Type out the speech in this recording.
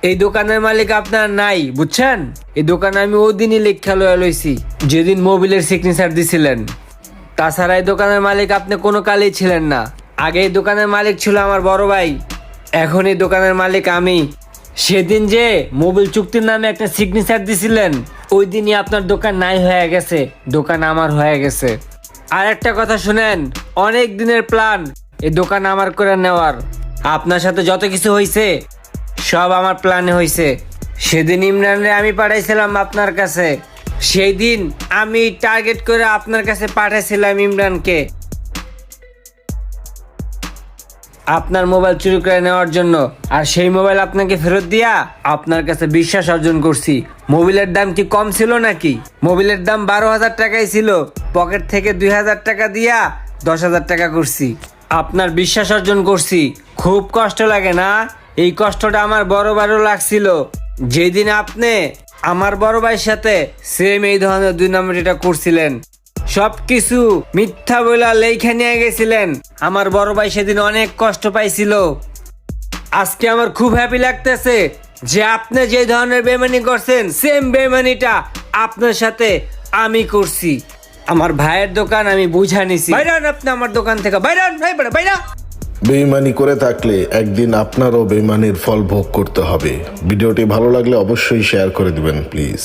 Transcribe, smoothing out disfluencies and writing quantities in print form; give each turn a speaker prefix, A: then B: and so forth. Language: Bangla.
A: এই দোকানের মালিক আপনার নাই, বুঝছেন? এই দোকানে আমি ওই দিনই লেখা লয়া লইছি যেদিন মোবিলের সিগনেচার দিছিলেন। তাছাড়া এই দোকানের মালিক আপনি কোনো কালেই ছিলেন না। আগে এই দোকানের মালিক ছিল আমার বড় ভাই, এখন এই দোকানের মালিক আমি। সেদিন যে মোবিল চুক্তির নামে একটা সিগনেচার দিছিলেন, ওই দিনই আপনার দোকান নাই হয়ে গেছে, দোকান আমার হয়ে গেছে। আর একটা কথা শুনেন, অনেক দিনের প্ল্যান এই দোকান আমার করে নেওয়ার। আপনার সাথে যত কিছু হয়েছে সব আমার প্ল্যানে হয়েছে। সেদিন ইমরানরে আমি পাঠাইছিলাম আপনার কাছে, সেই দিন আমি টার্গেট করে আপনার কাছে পাঠাইছিলাম ইমরানকে আপনার মোবাইল চুরি করে নেওয়ার জন্য। আর সেই মোবাইল আপনাকে ফেরত দিয়া আপনার কাছে বিশ্বাস অর্জন করছি। মোবাইলের দাম কি কম ছিল নাকি? মোবাইলের দাম 12,000 টাকাই ছিল, পকেট থেকে 2,000 টাকা দিয়া 10,000 টাকা করছি। আপনার বিশ্বাস অর্জন করছি। খুব কষ্ট লাগে না? এই কষ্টটা আমার বড় ভাইও লাগছিল যেদিন আপনি আমার বড় ভাইয়ের সাথে সেম এই ধরনের 2 নম্বরটা করছিলেন। সবকিছু মিথ্যা বইলা লেখা নিয়ে গেছিলেন। আমার বড় ভাই সেদিন অনেক কষ্ট পাইছিল। আজকে আমার খুব হ্যাপি লাগতেছে যে আপনি যে ধরনের বেমানি করছেন, সেম বেমানিটা আপনার সাথে আমি করছি। আমার ভাইয়ের দোকান আমি বুঝা নিছি। বাইরান আপনি আমার দোকান থেকে, বাইরান, বাইরা।
B: বেইমানি করে থাকলে একদিন আপনারও বেইমানির ফল ভোগ করতে হবে। ভিডিওটি ভালো লাগলে অবশ্যই শেয়ার করে দিবেন প্লিজ।